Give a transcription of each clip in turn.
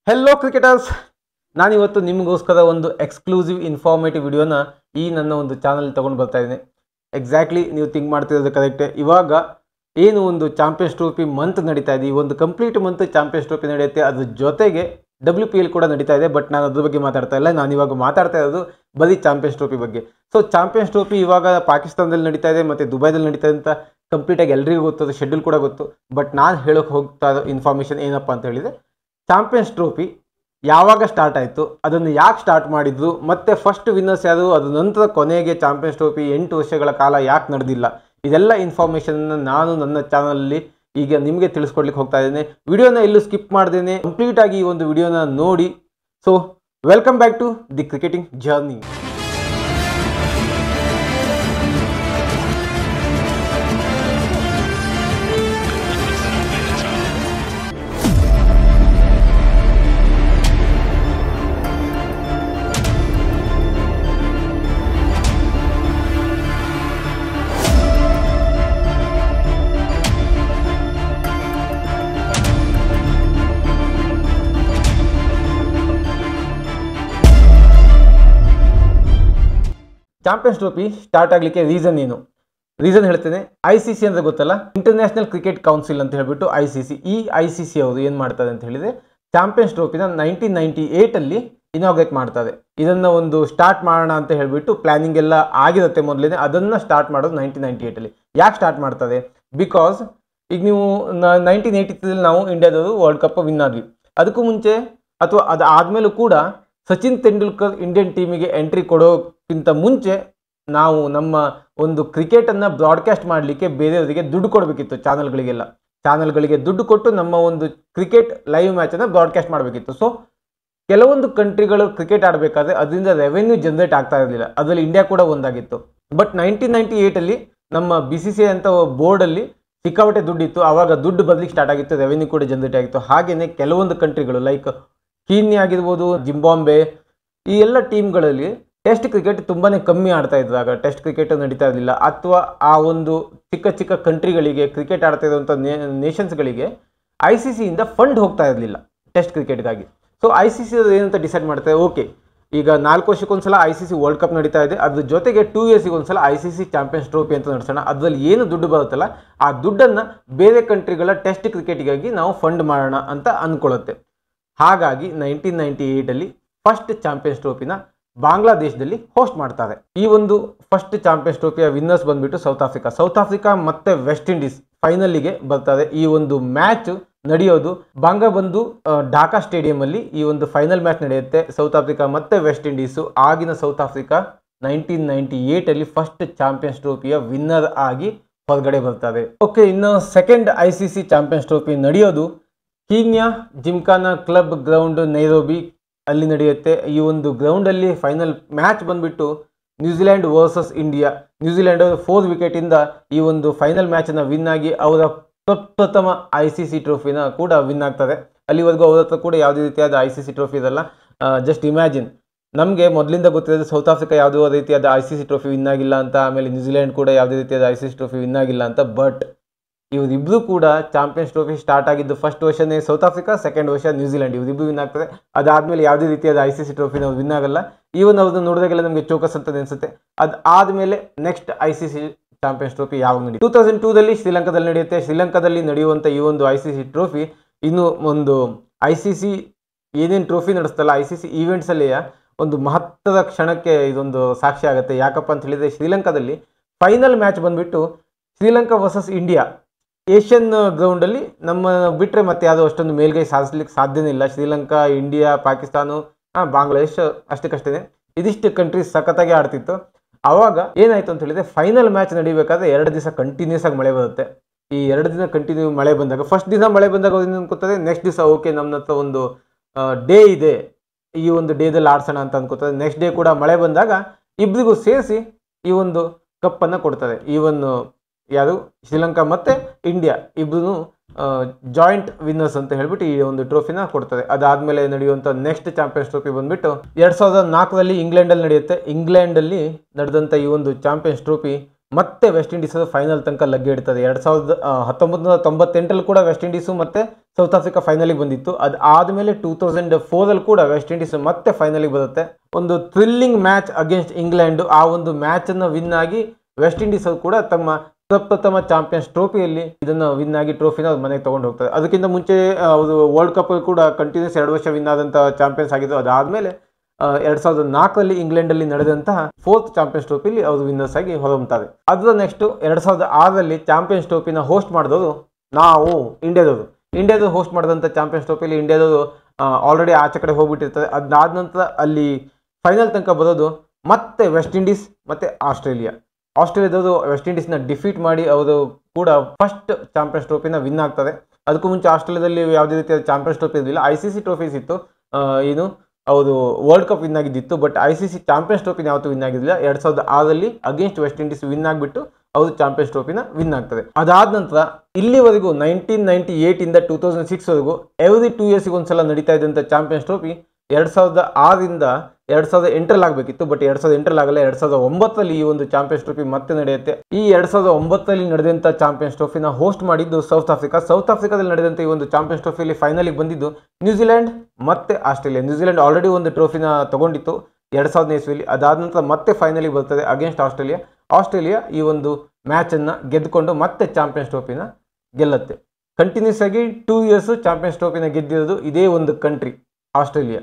Hello cricketers, ನಾನಿವತ್ತು ನಿಮಗೋಸ್ಕರ ಒಂದು ಎಕ್ಸ್ಕ್ಲೂಸಿವ್ ಇನ್ಫಾರ್ಮೇಟಿವ್ ವಿಡಿಯೋನ ಈ ನನ್ನ ಒಂದು ಚಾನಲ್ ತೊಗೊಂಡು ಬರ್ತಾ ಇದ್ದೀನಿ. ಎಕ್ಸಾಕ್ಟ್ಲಿ ನೀವು ಥಿಂಕ್ ಮಾಡ್ತಿರೋದು ಕರೆಕ್ಟೇ. ಇವಾಗ ಏನು ಒಂದು ಚಾಂಪಿಯನ್ಸ್ ಟ್ರೋಫಿ ಮಂತ್ ನಡೀತಾ ಇದೆ, ಈ ಒಂದು ಕಂಪ್ಲೀಟ್ ಮಂತ್ ಚಾಂಪಿಯನ್ಸ್ ಟ್ರೋಫಿ ನಡೆಯುತ್ತೆ, ಅದ್ರ ಜೊತೆಗೆ WPL ಕೂಡ ನಡೀತಾ ಇದೆ. ಬಟ್ ನಾನು ಅದ್ರ ಬಗ್ಗೆ ಮಾತಾಡ್ತಾ ಇಲ್ಲ, ನಾನು ಇವಾಗ ಮಾತಾಡ್ತಾ ಇರೋದು ಬರೀ ಚಾಂಪಿಯನ್ಸ್ ಟ್ರೋಫಿ ಬಗ್ಗೆ. ಸೊ ಚಾಂಪಿಯನ್ಸ್ ಟ್ರೋಫಿ ಇವಾಗ ಪಾಕಿಸ್ತಾನದಲ್ಲಿ ನಡೀತಾ ಇದೆ ಮತ್ತು ದುಬೈದಲ್ಲಿ ನಡೀತಾ ಇದೆ ಅಂತ ಕಂಪ್ಲೀಟಾಗಿ ಎಲ್ರಿಗೂ ಗೊತ್ತು, ಶೆಡ್ಯೂಲ್ ಕೂಡ ಗೊತ್ತು. ಬಟ್ ನಾನು ಹೇಳೋಕೆ ಹೋಗ್ತಾ ಇರೋ ಇನ್ಫಾರ್ಮೇಷನ್ ಏನಪ್ಪ ಅಂತ ಹೇಳಿದರೆ, ಚಾಂಪಿಯನ್ಸ್ ಟ್ರೋಫಿ ಯಾವಾಗ ಸ್ಟಾರ್ಟ್ ಆಯಿತು, ಅದನ್ನು ಯಾಕೆ ಸ್ಟಾರ್ಟ್ ಮಾಡಿದ್ರು, ಮತ್ತು ಫಸ್ಟ್ ವಿನ್ನರ್ಸ್ ಯಾರು, ಅದ ನಂತರ ಕೊನೆಗೆ ಚಾಂಪಿಯನ್ಸ್ ಟ್ರೋಫಿ 8 ವರ್ಷಗಳ ಕಾಲ ಯಾಕೆ ನಡೆದಿಲ್ಲ, ಇದೆಲ್ಲ ಇನ್ಫಾರ್ಮೇಷನ್ನ ನಾನು ನನ್ನ ಚಾನಲಲ್ಲಿ ಈಗ ನಿಮಗೆ ತಿಳಿಸ್ಕೊಡ್ಲಿಕ್ಕೆ ಹೋಗ್ತಾ ಇದ್ದೇನೆ. ವಿಡಿಯೋನ ಎಲ್ಲೂ ಸ್ಕಿಪ್ ಮಾಡ್ದೇನೆ ಕಂಪ್ಲೀಟಾಗಿ ಈ ಒಂದು ವಿಡಿಯೋನ ನೋಡಿ. So welcome back to the cricketing journey. Champions Trophy start ಆಗಲಿಕ್ಕೆ ರೀಸನ್ ಏನು? ರೀಸನ್ ಹೇಳ್ತೇನೆ. ICC ಅಂದರೆ ಗೊತ್ತಲ್ಲ, ಇಂಟರ್ನ್ಯಾಷನಲ್ ಕ್ರಿಕೆಟ್ ಕೌನ್ಸಿಲ್ ಅಂತ ಹೇಳ್ಬಿಟ್ಟು ICC. ಈ ICC ಅವರು ಏನು ಮಾಡ್ತಾರೆ ಅಂತ ಹೇಳಿದರೆ, ಚಾಂಪಿಯನ್ಸ್ ಟ್ರೋಫಿನ 1998 ಇನಾಗ್ರೇಟ್ ಮಾಡ್ತಾರೆ. ಇದನ್ನು ಒಂದು ಸ್ಟಾರ್ಟ್ ಮಾಡೋಣ ಅಂತ ಹೇಳಿಬಿಟ್ಟು ಪ್ಲಾನಿಂಗ್ ಎಲ್ಲ ಆಗಿರುತ್ತೆ ಮೊದಲೇ. ಅದನ್ನು ಸ್ಟಾರ್ಟ್ ಮಾಡೋದು 1998. ಯಾಕೆ ಸ್ಟಾರ್ಟ್ ಮಾಡ್ತಾರೆ? ಬಿಕಾಸ್ ಈಗ ನೀವು 1983 ನಾವು ಇಂಡಿಯಾದವರು ವರ್ಲ್ಡ್ ಕಪ್ ವಿನ್ ಆದ್ವಿ. ಅದಕ್ಕೂ ಮುಂಚೆ ಅಥವಾ ಅದು ಆದಮೇಲೂ ಕೂಡ ಸಚಿನ್ ತೆಂಡೂಲ್ಕರ್ ಇಂಡಿಯನ್ ಟೀಮಿಗೆ ಎಂಟ್ರಿ ಕೊಡೋಕ್ಕಿಂತ ಮುಂಚೆ ನಾವು ನಮ್ಮ ಒಂದು ಕ್ರಿಕೆಟನ್ನು ಬ್ರಾಡ್ಕಾಸ್ಟ್ ಮಾಡಲಿಕ್ಕೆ ಬೇರೆಯವರಿಗೆ ದುಡ್ಡು ಕೊಡಬೇಕಿತ್ತು. ಚಾನಲ್ಗಳಿಗೆ ದುಡ್ಡು ಕೊಟ್ಟು ನಮ್ಮ ಒಂದು ಕ್ರಿಕೆಟ್ ಲೈವ್ ಮ್ಯಾಚನ್ನು ಬ್ರಾಡ್ಕಾಸ್ಟ್ ಮಾಡಬೇಕಿತ್ತು. ಸೊ ಕೆಲವೊಂದು ಕಂಟ್ರಿಗಳು ಕ್ರಿಕೆಟ್ ಆಡಬೇಕಾದ್ರೆ ಅದರಿಂದ ರೆವೆನ್ಯೂ ಜನರೇಟ್ ಆಗ್ತಾ ಇರಲಿಲ್ಲ. ಅದರಲ್ಲಿ ಇಂಡಿಯಾ ಕೂಡ ಒಂದಾಗಿತ್ತು. ಬಟ್ 1998 ನಮ್ಮ BCCI ಅಂತ ಬೋರ್ಡಲ್ಲಿ ಸಿಕ್ಕಾಪಟ್ಟೆ ದುಡ್ಡಿತ್ತು. ಆವಾಗ ದುಡ್ಡು ಬದಲಿಗೆ ಸ್ಟಾರ್ಟ್ ಆಗಿತ್ತು, ರೆವೆನ್ಯೂ ಕೂಡ ಜನರೇಟ್ ಆಗಿತ್ತು. ಹಾಗೆಯೇ ಕೆಲವೊಂದು ಕಂಟ್ರಿಗಳು ಲೈಕ್ ಕೀನ್ಯಾ ಆಗಿರ್ಬೋದು, ಜಿಂಬಾಂಬೆ, ಈ ಎಲ್ಲ ಟೀಮ್ಗಳಲ್ಲಿ ಟೆಸ್ಟ್ ಕ್ರಿಕೆಟ್ ತುಂಬಾ ಕಮ್ಮಿ ಆಡ್ತಾ ಇದ್ದಾಗ ಟೆಸ್ಟ್ ಕ್ರಿಕೆಟ್ ನಡೀತಾ ಇರಲಿಲ್ಲ. ಅಥವಾ ಆ ಒಂದು ಚಿಕ್ಕ ಚಿಕ್ಕ ಕಂಟ್ರಿಗಳಿಗೆ ಕ್ರಿಕೆಟ್ ಆಡ್ತಾ ಇರುವಂಥ ನೇಷನ್ಸ್ಗಳಿಗೆ ICCಯಿಂದ ಫಂಡ್ ಹೋಗ್ತಾ ಇರಲಿಲ್ಲ ಟೆಸ್ಟ್ ಕ್ರಿಕೆಟ್ಗಾಗಿ. ಸೊ ICC ಏನಂತ ಡಿಸೈಡ್ ಮಾಡ್ತಾರೆ, ಓಕೆ ಈಗ 4 ವರ್ಷಕ್ಕೊಂದ್ಸಲ ICC ವರ್ಲ್ಡ್ ಕಪ್ ನಡೀತಾ ಇದೆ, ಅದ್ರ ಜೊತೆಗೆ 2 ಇಯರ್ಸಿಗೆ ಒಂದ್ಸಲ ICC ಚಾಂಪಿಯನ್ಸ್ ಟ್ರೋಫಿ ಅಂತ ನಡೆಸೋಣ. ಅದರಲ್ಲಿ ಏನು ದುಡ್ಡು ಬರುತ್ತಲ್ಲ ಆ ದುಡ್ಡನ್ನು ಬೇರೆ ಕಂಟ್ರಿಗಳ ಟೆಸ್ಟ್ ಕ್ರಿಕೆಟ್ಗಾಗಿ ನಾವು ಫಂಡ್ ಮಾಡೋಣ ಅಂತ ಅಂದ್ಕೊಳ್ಳುತ್ತೆ. ಹಾಗಾಗಿ 1998 ಫಸ್ಟ್ ಚಾಂಪಿಯನ್ಸ್ ಟ್ರೋಫಿನ ಬಾಂಗ್ಲಾದೇಶದಲ್ಲಿ ಹೋಸ್ಟ್ ಮಾಡ್ತಾರೆ. ಈ ಒಂದು ಫಸ್ಟ್ ಚಾಂಪಿಯನ್ಸ್ ಟ್ರೋಫಿಯ ವಿನ್ನರ್ಸ್ ಬಂದ್ಬಿಟ್ಟು ಸೌತ್ ಆಫ್ರಿಕಾ ಮತ್ತೆ ವೆಸ್ಟ್ ಇಂಡೀಸ್ ಫೈನಲ್ಲಿಗೆ ಬರ್ತಾರೆ. ಈ ಒಂದು ಮ್ಯಾಚ್ ನಡೆಯೋದು ಬಂದು ಢಾಕಾ ಸ್ಟೇಡಿಯಂ ಅಲ್ಲಿ ಈ ಒಂದು ಫೈನಲ್ ಮ್ಯಾಚ್ ನಡೆಯುತ್ತೆ. ಸೌತ್ ಆಫ್ರಿಕಾ ಮತ್ತೆ ವೆಸ್ಟ್ ಇಂಡೀಸು. ಆಗಿನ ಸೌತ್ ಆಫ್ರಿಕಾ 1998 ಫಸ್ಟ್ ಚಾಂಪಿಯನ್ಸ್ ಟ್ರೋಫಿಯ ವಿನ್ನರ್ ಆಗಿ ಹೊರಗಡೆ ಬರ್ತಾರೆ. ಓಕೆ, ಇನ್ನು ಸೆಕೆಂಡ್ ICC ಚಾಂಪಿಯನ್ಸ್ ಟ್ರೋಫಿ ನಡೆಯೋದು Kenya Gymkhana club ground Nairobi ಅಲ್ಲಿ ನಡೆಯುತ್ತೆ. ಈ ಒಂದು ಗ್ರೌಂಡಲ್ಲಿ ಫೈನಲ್ ಮ್ಯಾಚ್ ಬಂದ್ಬಿಟ್ಟು ನ್ಯೂಜಿಲೆಂಡ್ ವರ್ಸಸ್ ಇಂಡಿಯಾ. ನ್ಯೂಜಿಲೆಂಡ್ 4 ವಿಕೆಟಿಂದ ಈ ಒಂದು ಫೈನಲ್ ಮ್ಯಾಚನ್ನು ವಿನ್ ಆಗಿ ಅವರ ಪ್ರಪ್ರಥಮ ICC ಟ್ರೋಫಿನ ಕೂಡ ವಿನ್ ಆಗ್ತಾರೆ. ಅಲ್ಲಿವರೆಗೂ ಅವ್ರ ಹತ್ರ ಕೂಡ ಯಾವುದೇ ರೀತಿಯಾದ ICC ಟ್ರೋಫಿ ಇದಲ್ಲ. ಜಸ್ಟ್ ಇಮ್ಯಾಜಿನ್, ನಮಗೆ ಮೊದಲಿಂದ ಗೊತ್ತಿರೋದು ಸೌತ್ ಆಫ್ರಿಕಾ ಯಾವುದೇ ರೀತಿಯಾದ ICC ಟ್ರೋಫಿ ವಿನ್ ಆಗಿಲ್ಲ ಅಂತ, ಆಮೇಲೆ ನ್ಯೂಜಿಲೆಂಡ್ ಕೂಡ ಯಾವುದೇ ರೀತಿಯಾದ ICC ಟ್ರೋಫಿ ವಿನ್ ಆಗಿಲ್ಲ ಅಂತ. ಬಟ್ ಇವರಿಬ್ಬರು ಕೂಡ ಚಾಂಪಿಯನ್ಸ್ ಟ್ರೋಫಿ ಸ್ಟಾರ್ಟ್ ಆಗಿದ್ದು ಫಸ್ಟ್ ವರ್ಷನೇ ಸೌತ್ ಆಫ್ರಿಕಾ, ಸೆಕೆಂಡ್ ವರ್ಷ ನ್ಯೂಜಿಲೆಂಡ್, ಇವರಿಬ್ಬರು ವಿನ್ ಆಗ್ತದೆ. ಅದಾದಮೇಲೆ ಯಾವುದೇ ರೀತಿಯಾದ ICC ಟ್ರೋಫಿ ನಾವು ವಿನ್ ಆಗಲ್ಲ. ಈವನ್ ಅವ್ರನ್ನ ನೋಡಿದಾಗೆಲ್ಲ ನಮಗೆ ಚೋಕಸ್ ಅಂತ ಅನಿಸುತ್ತೆ. ಅದಾದಮೇಲೆ ನೆಕ್ಸ್ಟ್ ICC ಚಾಂಪಿಯನ್ಸ್ ಟ್ರೋಫಿ ಯಾವಾಗ ನಡೆಯುತ್ತೆ? 2002 ಶ್ರೀಲಂಕಾದಲ್ಲಿ ನಡೆಯುತ್ತೆ. ಶ್ರೀಲಂಕಾದಲ್ಲಿ ನಡೆಯುವಂಥ ಈ ಒಂದು ICC ಟ್ರೋಫಿ ಇನ್ನು ಒಂದು ICC ಏನೇನು ಟ್ರೋಫಿ ನಡೆಸ್ತಲ್ಲ ICC ಈವೆಂಟ್ಸಲ್ಲಿ ಒಂದು ಮಹತ್ವದ ಕ್ಷಣಕ್ಕೆ ಇದೊಂದು ಸಾಕ್ಷಿ ಆಗುತ್ತೆ. ಯಾಕಪ್ಪ ಅಂತ ಹೇಳಿದರೆ, ಶ್ರೀಲಂಕಾದಲ್ಲಿ ಫೈನಲ್ ಮ್ಯಾಚ್ ಬಂದುಬಿಟ್ಟು ಶ್ರೀಲಂಕಾ ವರ್ಸಸ್ ಇಂಡಿಯಾ ಏಷ್ಯನ್ ಗ್ರೌಂಡಲ್ಲಿ ನಮ್ಮ ಬಿಟ್ಟರೆ ಮತ್ತೆ ಯಾವುದೋ ಅಷ್ಟೊಂದು ಮೇಲ್ಗೈ ಸಾಧಿಸ್ಲಿಕ್ಕೆ ಸಾಧ್ಯನೇ ಇಲ್ಲ. ಶ್ರೀಲಂಕಾ, ಇಂಡಿಯಾ, ಪಾಕಿಸ್ತಾನ, ಬಾಂಗ್ಲಾದೇಶ ಅಷ್ಟಕ್ಕಷ್ಟೇ ಇದಿಷ್ಟು ಕಂಟ್ರೀಸ್ ಸಖತ್ತಾಗಿ ಆಡ್ತಿತ್ತು. ಆವಾಗ ಏನಾಯಿತು ಅಂತ ಹೇಳಿದರೆ, ಫೈನಲ್ ಮ್ಯಾಚ್ ನಡಿಬೇಕಾದ್ರೆ 2 ದಿವಸ ಕಂಟಿನ್ಯೂಸ್ ಆಗಿ ಮಳೆ ಬರುತ್ತೆ. ಈ 2 ದಿನ ಕಂಟಿನ್ಯೂ ಮಳೆ ಬಂದಾಗ, ಫಸ್ಟ್ ದಿನ ಮಳೆ ಬಂದಾಗ ಅವ್ರು ಅನ್ಕೋತಾರೆ, ನೆಕ್ಸ್ಟ್ ದಿವಸ ಓಕೆ ನಮ್ಮ ಹತ್ರ ಒಂದು ಡೇ ಇದೆ, ಈ ಒಂದು ಡೇದಲ್ಲಿ ಆಡ್ಸೋಣ ಅಂತ ಅನ್ಕೋತಾರೆ. ನೆಕ್ಸ್ಟ್ ಡೇ ಕೂಡ ಮಳೆ ಬಂದಾಗ ಇಬ್ಬರಿಗೂ ಸೇರಿಸಿ ಈ ಒಂದು ಕಪ್ಪನ್ನು ಕೊಡ್ತಾರೆ. ಈವನ್ ಯಾರು ಶ್ರೀಲಂಕಾ ಮತ್ತು ಇಂಡಿಯಾ ಇಬ್ಬರೂ ಜಾಯಿಂಟ್ ವಿನ್ನರ್ಸ್ ಅಂತ ಹೇಳ್ಬಿಟ್ಟು ಈ ಒಂದು ಟ್ರೋಫಿನ ಕೊಡ್ತಾರೆ. ಅದಾದಮೇಲೆ ನಡೆಯುವಂಥ ನೆಕ್ಸ್ಟ್ ಚಾಂಪಿಯನ್ಸ್ ಟ್ರೋಫಿ ಬಂದುಬಿಟ್ಟು 2004 ಇಂಗ್ಲೆಂಡಲ್ಲಿ ನಡೆಯುತ್ತೆ. ಇಂಗ್ಲೆಂಡಲ್ಲಿ ನಡೆದಂಥ ಈ ಒಂದು ಚಾಂಪಿಯನ್ಸ್ ಟ್ರೋಫಿ ಮತ್ತೆ ವೆಸ್ಟ್ ಇಂಡೀಸ್ ಫೈನಲ್ ತನಕ ಲಗ್ಗೆ ಇಡ್ತದೆ. 1998 ಕೂಡ ವೆಸ್ಟ್ ಇಂಡೀಸು ಮತ್ತೆ ಸೌತ್ ಆಫ್ರಿಕಾ ಫೈನಲಿಗೆ ಬಂದಿತ್ತು. ಅದು ಆದಮೇಲೆ 2004 ಕೂಡ ವೆಸ್ಟ್ ಇಂಡೀಸ್ ಮತ್ತೆ ಫೈನಲಿಗೆ ಬರುತ್ತೆ. ಒಂದು ಥ್ರಿಲ್ಲಿಂಗ್ ಮ್ಯಾಚ್ ಅಗೇನ್ಸ್ಟ್ ಇಂಗ್ಲೆಂಡ್. ಆ ಒಂದು ಮ್ಯಾಚ್ ಅನ್ನು ವಿನ್ ಆಗಿ ವೆಸ್ಟ್ ಇಂಡೀಸ್ ಕೂಡ ತಮ್ಮ ಪ್ರಪ್ರಥಮ ಚಾಂಪಿಯನ್ಸ್ ಟ್ರೋಫಿಯಲ್ಲಿ ಇದನ್ನು ವಿನ್ ಆಗಿ ಟ್ರೋಫಿನ ಮನೆಗೆ ತಗೊಂಡು ಹೋಗ್ತಾರೆ. ಅದಕ್ಕಿಂತ ಮುಂಚೆ ಅವರು ವರ್ಲ್ಡ್ ಕಪ್ ಕೂಡ ಕಂಟಿನ್ಯೂಸ್ 2 ವರ್ಷ ವಿನ್ ಆದಂತಹ ಚಾಂಪಿಯನ್ಸ್ ಆಗಿದ್ದು. ಅದಾದಮೇಲೆ 2004 ಇಂಗ್ಲೆಂಡಲ್ಲಿ ನಡೆದಂತಹ 4th ಚಾಂಪಿಯನ್ಸ್ ಟ್ರೋಫಿಲಿ ಅವರು ವಿನ್ನರ್ಸ್ ಆಗಿ ಹೊರಹೊಮ್ಮುತ್ತಾರೆ. ಅದರ ನೆಕ್ಸ್ಟ್ 2006 ಚಾಂಪಿಯನ್ಸ್ ಟ್ರೋಫಿನ ಹೋಸ್ಟ್ ಮಾಡಿದವರು ನಾವು ಇಂಡಿಯಾದವರು ಹೋಸ್ಟ್ ಮಾಡಿದಂಥ ಚಾಂಪಿಯನ್ಸ್ ಟ್ರೋಫಿಲಿ ಇಂಡಿಯಾದವರು ಆಲ್ರೆಡಿ ಆಚೆ ಕಡೆ ಹೋಗ್ಬಿಟ್ಟಿರ್ತಾರೆ. ಅದಾದ ನಂತರ ಅಲ್ಲಿ ಫೈನಲ್ ತನಕ ಬರೋದು ಮತ್ತೆ ವೆಸ್ಟ್ ಇಂಡೀಸ್ ಮತ್ತು ಆಸ್ಟ್ರೇಲಿಯಾದವರು ವೆಸ್ಟ್ ಇಂಡೀಸ್ನ ಡಿಫೀಟ್ ಮಾಡಿ ಅವರು ಕೂಡ ಫಸ್ಟ್ ಚಾಂಪಿಯನ್ಸ್ ಟ್ರೋಫಿನ ವಿನ್ ಆಗ್ತಾರೆ. ಅದಕ್ಕೂ ಮುಂಚೆ ಆಸ್ಟ್ರೇಲಿಯಾದಲ್ಲಿ ಯಾವುದೇ ರೀತಿಯ ಚಾಂಪಿಯನ್ಸ್ ಟ್ರೋಫಿ ಇರಲಿಲ್ಲ. ICC ಟ್ರೋಫೀಸ್ ಇತ್ತು, ಅವರು ವರ್ಲ್ಡ್ ಕಪ್ ವಿನ್ ಆಗಿದ್ದಿತ್ತು. ಬಟ್ ICC ಚಾಂಪಿಯನ್ಸ್ ಟ್ರೋಫಿನ ಯಾವತ್ತೂ ವಿನ್ ಆಗಿರಲಿಲ್ಲ. 2006 ಅಗೇನ್ಸ್ಟ್ ವೆಸ್ಟ್ ಇಂಡೀಸ್ ವಿನ್ ಆಗಿಬಿಟ್ಟು ಅವರು ಚಾಂಪಿಯನ್ಸ್ ಟ್ರೋಫಿನ ವಿನ್ ಆಗ್ತದೆ. ಅದಾದ ನಂತರ ಇಲ್ಲಿವರೆಗೂ 1998 2006 ವರೆಗೂ ಎವ್ರಿ 2 ಇಯರ್ಸ್ಗೆ ಒಂದ್ಸಲ ನಡೀತಾ ಇದ್ದಂಥ ಚಾಂಪಿಯನ್ಸ್ ಟ್ರೋಫಿ 2006 2008 ಆಗಬೇಕಿತ್ತು. ಬಟ್ 2008 ಆಗಲ್ಲ, 2009 ಈ ಒಂದು ಚಾಂಪಿಯನ್ಸ್ ಟ್ರೋಫಿ ಮತ್ತೆ ನಡೆಯುತ್ತೆ. ಈ 2009 ನಡೆದಂಥ ಚಾಂಪಿಯನ್ಸ್ ಟ್ರೋಫಿನ ಹೋಸ್ಟ್ ಮಾಡಿದ್ದು ಸೌತ್ ಆಫ್ರಿಕಾದಲ್ಲಿ ನಡೆದಂಥ ಈ ಒಂದು ಚಾಂಪಿಯನ್ಸ್ ಟ್ರೋಫಿಯಲ್ಲಿ ಫೈನಲಿಗೆ ಬಂದಿದ್ದು ನ್ಯೂಜಿಲೆಂಡ್ ಮತ್ತೆ ಆಸ್ಟ್ರೇಲಿಯಾ. ನ್ಯೂಜಿಲೆಂಡ್ ಆಲ್ರೆಡಿ ಒಂದು ಟ್ರೋಫಿನ ತಗೊಂಡಿತ್ತು 2000 ಇಸ್ವಿಯಲ್ಲಿ. ಅದಾದ ನಂತರ ಮತ್ತೆ ಫೈನಲಿಗೆ ಬರ್ತದೆ ಅಗೇನ್ಸ್ಟ್ ಆಸ್ಟ್ರೇಲಿಯಾ ಈ ಒಂದು ಮ್ಯಾಚನ್ನು ಗೆದ್ದುಕೊಂಡು ಮತ್ತೆ ಚಾಂಪಿಯನ್ಸ್ ಟ್ರೋಫಿನ ಗೆಲ್ಲುತ್ತೆ. ಕಂಟಿನ್ಯೂಸ್ ಆಗಿ 2 ಇಯರ್ಸ್ ಚಾಂಪಿಯನ್ಸ್ ಟ್ರೋಫಿನ ಗೆದ್ದಿರೋದು ಇದೇ ಒಂದು ಕಂಟ್ರಿ ಆಸ್ಟ್ರೇಲಿಯಾ.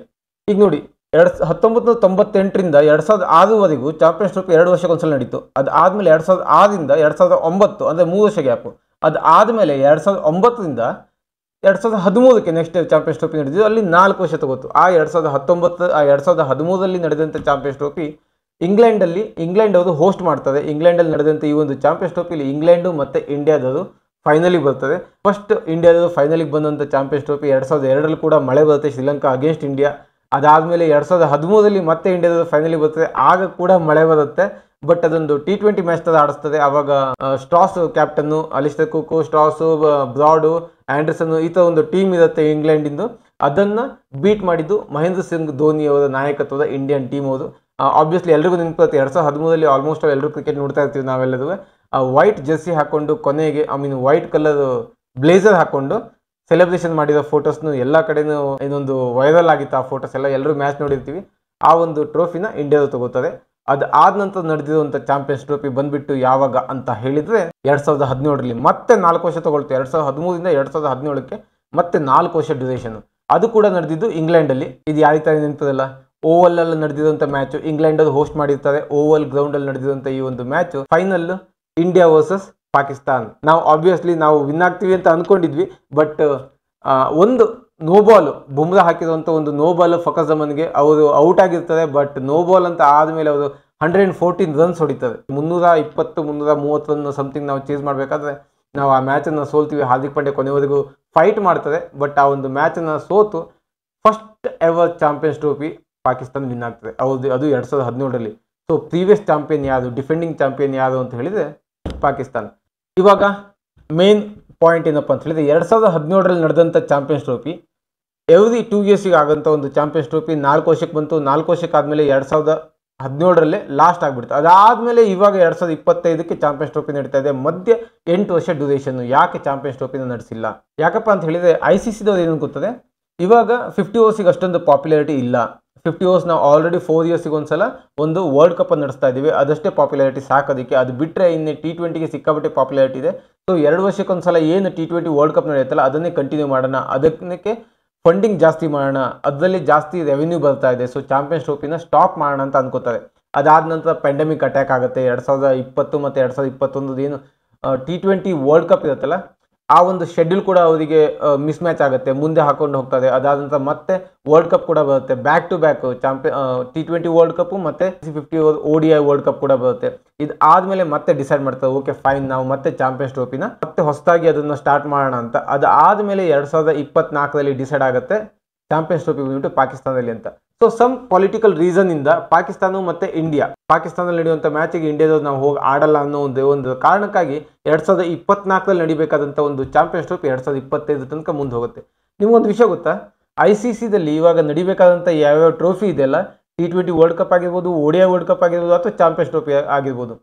ಈಗ ನೋಡಿ 1998 2006 ಚಾಂಪಿಯನ್ಸ್ ಟ್ರೋಫಿ 2 ವರ್ಷಕ್ಕೊಂದ್ಸಲ ನಡೀತು. ಅದಾದಮೇಲೆ 2006 2009 ಅಂದರೆ 3 ವರ್ಷ ಗ್ಯಾಪು. ಅದಾದಮೇಲೆ 2009 2013 ನೆಕ್ಸ್ಟ್ ಚಾಂಪಿಯನ್ಸ್ ಟ್ರೋಫಿ ನಡೆದಿದ್ದು, ಅಲ್ಲಿ 4 ವರ್ಷ ತಗೋತು. ಆ 2013 ನಡೆದಂಥ ಚಾಂಪಿಯನ್ಸ್ ಟ್ರೋಫಿ ಇಂಗ್ಲೆಂಡ್ ಅವರು ಹೋಸ್ಟ್ ಮಾಡ್ತಾರೆ. ಇಂಗ್ಲೆಂಡಲ್ಲಿ ನಡೆದಂಥ ಈ ಒಂದು ಚಾಂಪಿಯನ್ಸ್ ಟ್ರೋಫಿಲಿ ಇಂಗ್ಲೆಂಡು ಮತ್ತು ಇಂಡಿಯಾದವರು ಫೈನಲಿಗೆ ಬರ್ತದೆ. ಫಸ್ಟ್ ಇಂಡಿಯಾದವರು ಫೈನಲಿಗೆ ಬಂದಂಥ ಚಾಂಪಿಯನ್ಸ್ ಟ್ರೋಫಿ 2002 ಕೂಡ ಮಳೆ ಬರುತ್ತೆ ಶ್ರೀಲಂಕಾ ಅಗೇನ್ಸ್ಟ್ ಇಂಡಿಯಾ. ಅದಾದಮೇಲೆ 2013 ಮತ್ತೆ ಇಂಡಿಯಾದವರು ಫೈನಲಿಗೆ ಬರ್ತದೆ, ಆಗ ಕೂಡ ಮಳೆ ಬರುತ್ತೆ. ಬಟ್ ಅದೊಂದು T20 ಮ್ಯಾಚ್ ತರ ಆಡಿಸ್ತದೆ. ಆವಾಗ Strauss captain, Alastair Cook, Strauss, Broad, Anderson ಈ ಥರ ಒಂದು ಟೀಮ್ ಇರುತ್ತೆ ಇಂಗ್ಲೆಂಡಿಂದು. ಅದನ್ನು ಬೀಟ್ ಮಾಡಿದ್ದು ಮಹೇಂದ್ರ ಸಿಂಗ್ ಧೋನಿ ಅವರ ನಾಯಕತ್ವದ ಇಂಡಿಯನ್ ಟೀಮ್ ಅವರು. ಆಬ್ವಿಯಸ್ಲಿ ಎಲ್ರಿಗೂ ನೆನಪುತ್ತೆ 2013 ಆಲ್ಮೋಸ್ಟ್ ಎಲ್ಲರೂ ಕ್ರಿಕೆಟ್ ನೋಡ್ತಾ ಇರ್ತೀವಿ ನಾವೆಲ್ಲರೂ. ವೈಟ್ ಜರ್ಸಿ ಹಾಕೊಂಡು ಕೊನೆಗೆ ವೈಟ್ ಕಲರ್ ಬ್ಲೇಸರ್ ಹಾಕೊಂಡು ಸೆಲೆಬ್ರೇಷನ್ ಮಾಡಿರೋ ಫೋಟೋಸ್ನು ಎಲ್ಲ ಕಡೆನೂ ಇದೊಂದು ವೈರಲ್ ಆಗಿತ್ತು. ಆ ಫೋಟೋಸ್ ಎಲ್ಲರೂ ಮ್ಯಾಚ್ ನೋಡಿರ್ತೀವಿ. ಆ ಒಂದು ಟ್ರೋಫಿನ ಇಂಡಿಯಾದ ತಗೋತಾರೆ. ಅದು ಆದ ನಂತರ ನಡೆದಿರುವಂಥ ಚಾಂಪಿಯನ್ಸ್ ಟ್ರೋಫಿ ಬಂದ್ಬಿಟ್ಟು ಯಾವಾಗ ಅಂತ ಹೇಳಿದ್ರೆ 2017 ಮತ್ತೆ 4 ವರ್ಷ ತಗೊಳ್ತು. 2013 2017 ಮತ್ತೆ 4 ವರ್ಷ ಡ್ಯೂರೇಷನ್. ಅದು ಕೂಡ ನಡೆದಿದ್ದು ಇಂಗ್ಲೆಂಡಲ್ಲಿ. ಇದು ಯಾವ ರೀತಿ ನೆನಪಿದಲ್ಲ, ಓವಲ್ ಅಲ್ಲಿ ನಡೆದಿರುವಂಥ ಮ್ಯಾಚ್ ಇಂಗ್ಲೆಂಡ್ ಅದು ಹೋಸ್ಟ್ ಮಾಡಿರ್ತಾರೆ. ಓವಲ್ ಗ್ರೌಂಡ್ ಅಲ್ಲಿ ನಡೆದಿರುವಂಥ ಈ ಒಂದು match final India versus Pakistan. ನಾವು ಆಬ್ವಿಯಸ್ಲಿ ನಾವು ವಿನ್ ಆಗ್ತೀವಿ ಅಂತ ಅನ್ಕೊಂಡಿದ್ವಿ. ಬಟ್ ಒಂದು ನೋಬಾಲ್ ಬುಮ್ರಾ ಹಾಕಿರುವಂಥ ಒಂದು ನೋಬಾಲ್ ಫಕರ್ ಜಮನ್ಗೆ ಅವರು ಔಟ್ ಆಗಿರ್ತಾರೆ. ಬಟ್ ನೋಬಾಲ್ ಅಂತ ಆದಮೇಲೆ ಅವರು 114 ರನ್ಸ್ ಹೊಡಿತಾರೆ. 320-330 ರನ್ ಸಮಥಿಂಗ್ ನಾವು ಚೇಸ್ ಮಾಡಬೇಕಾದ್ರೆ ನಾವು ಆ ಮ್ಯಾಚನ್ನು ಸೋಲ್ತೀವಿ. ಹಾರ್ದಿಕ್ ಪಾಂಡ್ಯ ಕೊನೆವರೆಗೂ ಫೈಟ್ ಮಾಡ್ತಾರೆ. ಬಟ್ ಆ ಒಂದು ಮ್ಯಾಚನ್ನು ಸೋತು first ever champions trophy Pakistan win ಆಗ್ತದೆ. ಅದು 2017. ಸೊ ಪ್ರೀವಿಯಸ್ ಚಾಂಪಿಯನ್ ಯಾರು, ಡಿಫೆಂಡಿಂಗ್ ಚಾಂಪಿಯನ್ ಯಾರು ಅಂತ ಹೇಳಿದರೆ ಪಾಕಿಸ್ತಾನ. ಇವಾಗ ಮೇನ್ ಪಾಯಿಂಟ್ ಏನಪ್ಪ ಅಂತ ಹೇಳಿದ್ರೆ 2017 ನಡೆದಂಥ ಚಾಂಪಿಯನ್ಸ್ ಟ್ರೋಫಿ ಎವ್ರಿ 2 ಇಯರ್ಸಿಗೆ ಆಗೋಂಥ ಒಂದು ಚಾಂಪಿಯನ್ಸ್ ಟ್ರೋಫಿ 4 ವರ್ಷಕ್ಕೆ ಬಂತು. 4 ವರ್ಷಕ್ಕೆ ಆದಮೇಲೆ 2017 ಲಾಸ್ಟ್ ಆಗಿಬಿಡ್ತು. ಅದಾದಮೇಲೆ ಇವಾಗ 2025 ಚಾಂಪಿಯನ್ಸ್ ಟ್ರೋಫಿ ನಡೀತಾ ಇದೆ. ಮಧ್ಯೆ 8 ವರ್ಷ ಡ್ಯೂರೇಷನ್. ಯಾಕೆ ಚಾಂಪಿಯನ್ಸ್ ಟ್ರೋಫಿನ ನಡೆಸಿಲ್ಲ? ಯಾಕಪ್ಪ ಅಂತ ಹೇಳಿದರೆ ICCದವ್ರು ಏನು ಗೊತ್ತದೆ, ಇವಾಗ 50 ಓವರ್ಸಿಗೆ ಅಷ್ಟೊಂದು ಪಾಪ್ಯುಲಾರಿಟಿ ಇಲ್ಲ. 50 ಓವರ್ಸ್ ನಾವು ಆಲ್ರೆಡಿ 4 ಇಯರ್ಸಿಗೆ ಒಂದ್ಸಲ ಒಂದು ವರ್ಲ್ಡ್ ಕಪ್ ನಡೆಸ್ತಾ ಇದ್ದೀವಿ. ಅದಷ್ಟೇ ಪಾಪ್ಯುಲಾರಿಟಿ ಸಾಕೋದಕ್ಕೆ. ಅದು ಬಿಟ್ಟರೆ ಇನ್ನು T20ಗೆ ಸಿಕ್ಕಾಪಟ್ಟೆ ಪಾಪ್ಯುಲಾರಿಟಿ ಇದೆ. ಸೊ 2 ವರ್ಷಕ್ಕೊಂದ್ಸಲ ಏನು T20 ವರ್ಲ್ಡ್ ಕಪ್ ನಡೆಯುತ್ತಲ್ಲ ಅದನ್ನೇ ಕಂಟಿನ್ಯೂ ಮಾಡೋಣ, ಅದಕ್ಕೆ ಫಂಡಿಂಗ್ ಜಾಸ್ತಿ ಮಾಡೋಣ, ಅದರಲ್ಲಿ ಜಾಸ್ತಿ ರೆವೆನ್ಯೂ ಬರ್ತಾ ಇದೆ. ಸೊ ಚಾಂಪಿಯನ್ಸ್ ಟ್ರೋಫಿನ ಸ್ಟಾಪ್ ಮಾಡೋಣ ಅಂತ ಅನ್ಕೋತಾರೆ. ಅದಾದ ನಂತರ ಪ್ಯಾಂಡಮಿಕ್ ಅಟ್ಯಾಕ್ ಆಗುತ್ತೆ. 2020 ಮತ್ತು 2021 ಏನು T20 ವರ್ಲ್ಡ್ ಕಪ್ ಇರುತ್ತಲ್ಲ ಆ ಒಂದು ಶೆಡ್ಯೂಲ್ ಕೂಡ ಅವರಿಗೆ ಮಿಸ್ ಮ್ಯಾಚ್ ಆಗುತ್ತೆ, ಮುಂದೆ ಹಾಕೊಂಡು ಹೋಗ್ತಾರೆ. ಅದಾದ ನಂತರ ಮತ್ತೆ ವರ್ಲ್ಡ್ ಕಪ್ ಕೂಡ ಬರುತ್ತೆ, back to back T20 World Cup ಮತ್ತೆ 50 ODI ವರ್ಲ್ಡ್ ಕಪ್ ಕೂಡ ಬರುತ್ತೆ. ಇದು ಆದಮೇಲೆ ಮತ್ತೆ ಡಿಸೈಡ್ ಮಾಡ್ತಾರೆ, ಓಕೆ ಫೈನ್ ನಾವು ಮತ್ತೆ ಚಾಂಪಿಯನ್ಸ್ ಟ್ರೋಫಿನ ಮತ್ತೆ ಹೊಸದಾಗಿ ಅದನ್ನು ಸ್ಟಾರ್ಟ್ ಮಾಡೋಣ ಅಂತ. ಅದು ಆದಮೇಲೆ 2024 ಡಿಸೈಡ್ ಆಗುತ್ತೆ ಚಾಂಪಿಯನ್ಸ್ ಟ್ರೋಫಿ ಬಂದ್ಬಿಟ್ಟು ಪಾಕಿಸ್ತಾನದಲ್ಲಿ ಅಂತ. ಸೊ ಸಮ್ ಪೊಲಿಟಿಕಲ್ ರೀಸನ್ ಇಂದ ಪಾಕಿಸ್ತಾನ ಮತ್ತೆ ಇಂಡಿಯಾ, ಪಾಕಿಸ್ತಾನದಲ್ಲಿ ನಡೆಯುವಂಥ ಮ್ಯಾಚಿಗೆ ಇಂಡಿಯಾದವ್ರು ನಾವು ಹೋಗಿ ಆಡಲ್ಲ ಅನ್ನೋ ಒಂದು ಕಾರಣಕ್ಕಾಗಿ 2024 ನಡಿಬೇಕಾದಂಥ ಒಂದು ಚಾಂಪಿಯನ್ಸ್ ಟ್ರೋಫಿ 2025 ತನಕ ಮುಂದೆ ಹೋಗುತ್ತೆ. ನಿಮ್ಗೊಂದು ವಿಷಯ ಗೊತ್ತಾ, ICCದಲ್ಲಿ ಇವಾಗ ನಡಿಬೇಕಾದಂಥ ಯಾವ್ಯಾವ ಟ್ರೋಫಿ ಇದೆಯಲ್ಲ, T20 ವರ್ಲ್ಡ್ ಕಪ್ ಆಗಿರ್ಬೋದು, ODI ವರ್ಲ್ಡ್ ಕಪ್ ಆಗಿರ್ಬೋದು, ಅಥವಾ ಚಾಂಪಿಯನ್ಸ್ ಟ್ರೋಫಿ ಆಗಿರ್ಬೋದು,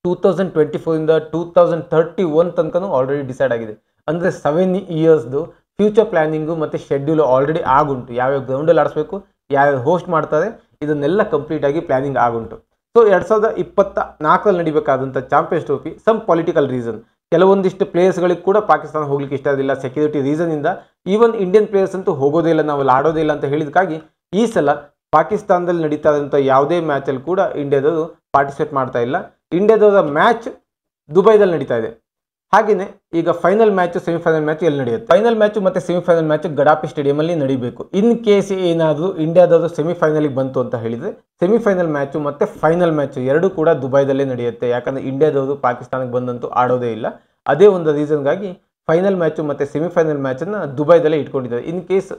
2024 2031 ತನಕನೂ ಆಲ್ರೆಡಿ ಡಿಸೈಡ್ ಆಗಿದೆ. ಅಂದರೆ 7 ಇಯರ್ಸ್ದು ಫ್ಯೂಚರ್ ಪ್ಲಾನಿಂಗು ಮತ್ತು ಶೆಡ್ಯೂಲ್ ಆಲ್ರೆಡಿ ಆಗುಂಟು. ಯಾವ್ಯಾವ ಗ್ರೌಂಡಲ್ಲಿ ಆಡಿಸ್ಬೇಕು, ಯಾವ್ಯಾವ ಹೋಸ್ಟ್ ಮಾಡ್ತಾರೆ, ಇದನ್ನೆಲ್ಲ ಕಂಪ್ಲೀಟ್ ಆಗಿ ಪ್ಲಾನಿಂಗ್ ಆಗುಂಟು. ಸೊ 2024 ನಡಿಬೇಕಾದಂಥ Champions Trophy some political reason, ಕೆಲವೊಂದಿಷ್ಟು ಪ್ಲೇಯರ್ಸ್ಗಳಿಗೆ ಕೂಡ ಪಾಕಿಸ್ತಾನ ಹೋಗ್ಲಿಕ್ಕೆ ಇಷ್ಟ ಇರಲಿಲ್ಲ ಸೆಕ್ಯೂರಿಟಿ ರೀಸನ್ನಿಂದ. ಈವನ್ ಇಂಡಿಯನ್ ಪ್ಲೇಯರ್ಸ್ ಅಂತೂ ಹೋಗೋದೇ ಇಲ್ಲ, ನಾವು ಅಲ್ಲಿ ಆಡೋದೇ ಇಲ್ಲ ಅಂತ ಹೇಳಿದಕ್ಕಾಗಿ ಈ ಸಲ ಪಾಕಿಸ್ತಾನದಲ್ಲಿ ನಡೀತಾ ಇದ್ದಂಥ ಯಾವುದೇ ಮ್ಯಾಚಲ್ಲಿ ಕೂಡ ಇಂಡಿಯಾದವರು ಪಾರ್ಟಿಸಿಪೇಟ್ ಮಾಡ್ತಾ ಇಲ್ಲ. ಇಂಡಿಯಾದ ಮ್ಯಾಚ್ ದುಬೈದಲ್ಲಿ ನಡೀತಾ ಇದೆ. ಹಾಗೆಯೇ ಈಗ ಫೈನಲ್ ಮ್ಯಾಚ್ ಸೆಮಿಫೈನಲ್ ಮ್ಯಾಚ್ ಎಲ್ಲಿ ನಡೆಯುತ್ತೆ? ಫೈನಲ್ ಮ್ಯಾಚ್ ಮತ್ತು ಸೆಮಿಫೈನಲ್ ಮ್ಯಾಚ್ ಗಡಾಪಿ ಸ್ಟೇಡಿಯಮಲ್ಲಿ ನಡೀಬೇಕು. ಇನ್ ಕೇಸ್ ಏನಾದರೂ ಇಂಡಿಯಾದವರು ಸೆಮಿಫೈನಲ್ಗೆ ಬಂತು ಅಂತ ಹೇಳಿದರೆ ಸೆಮಿಫೈನಲ್ ಮ್ಯಾಚು ಮತ್ತು ಫೈನಲ್ ಮ್ಯಾಚ್ ಎರಡೂ ಕೂಡ ದುಬೈದಲ್ಲೇ ನಡೆಯುತ್ತೆ. ಯಾಕಂದರೆ ಇಂಡಿಯಾದವರು ಪಾಕಿಸ್ತಾನಕ್ಕೆ ಬಂದಂತೂ ಆಡೋದೇ ಇಲ್ಲ. ಅದೇ ಒಂದು ರೀಸನ್ಗಾಗಿ ಫೈನಲ್ ಮ್ಯಾಚು ಮತ್ತು ಸೆಮಿಫೈನಲ್ ಮ್ಯಾಚನ್ನು ದುಬೈದಲ್ಲೇ ಇಟ್ಕೊಂಡಿದ್ದಾರೆ. ಇನ್ ಕೇಸ್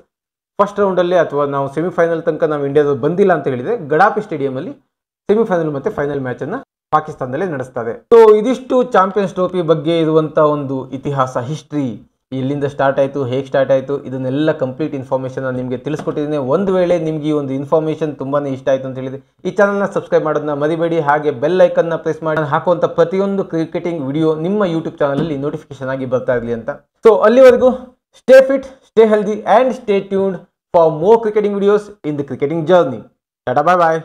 ಫಸ್ಟ್ ರೌಂಡಲ್ಲೇ ಅಥವಾ ನಾವು ಸೆಮಿಫೈನಲ್ ತನಕ ನಾವು ಇಂಡಿಯಾದವ್ರು ಬಂದಿಲ್ಲ ಅಂತ ಹೇಳಿದರೆ ಗಡಾಪಿ ಸ್ಟೇಡಿಯಮಲ್ಲಿ ಸೆಮಿಫೈನಲ್ ಮತ್ತು ಫೈನಲ್ ಮ್ಯಾಚನ್ನು ಪಾಕಿಸ್ತಾನದಲ್ಲೇ ನಡೆಸ್ತಾರೆ. ಸೊ ಇದಿಷ್ಟು ಚಾಂಪಿಯನ್ಸ್ ಟ್ರೋಫಿ ಬಗ್ಗೆ ಇರುವಂಥ ಒಂದು ಇತಿಹಾಸ, ಹಿಸ್ಟ್ರಿ, ಎಲ್ಲಿಂದ ಸ್ಟಾರ್ಟ್ ಆಯಿತು, ಹೇಗೆ ಸ್ಟಾರ್ಟ್ ಆಯಿತು, ಇದನ್ನೆಲ್ಲ ಕಂಪ್ಲೀಟ್ ಇನ್ಫಾರ್ಮೇಷನ್ ನಿಮಗೆ ತಿಳಿಸ್ಕೊಟ್ಟಿದ್ದೀನಿ. ಒಂದು ವೇಳೆ ನಿಮಗೆ ಈ ಒಂದು ಇನ್ಫಾರ್ಮೇಷನ್ ತುಂಬಾ ಇಷ್ಟ ಆಯಿತು ಅಂತ ಹೇಳಿದರೆ ಈ ಚಾನಲ್ನ ಸಬ್ಸ್ಕ್ರೈಬ್ ಮಾಡೋದನ್ನ ಮರಿಬೇಡಿ. ಹಾಗೆ ಬೆಲ್ ಐಕನ್ನ ಪ್ರೆಸ್ ಮಾಡಿ ನಾನು ಹಾಕುವಂಥ ಪ್ರತಿಯೊಂದು ಕ್ರಿಕೆಟಿಂಗ್ ವಿಡಿಯೋ ನಿಮ್ಮ ಯೂಟ್ಯೂಬ್ ಚಾನಲಲ್ಲಿ ನೋಟಿಫಿಕೇಶನ್ ಆಗಿ ಬರ್ತಾ ಇರಲಿ ಅಂತ. ಸೊ ಅಲ್ಲಿವರೆಗೂ stay fit, stay healthy and stay tuned for more cricketing videos in the cricketing journey. Tata, bye bye.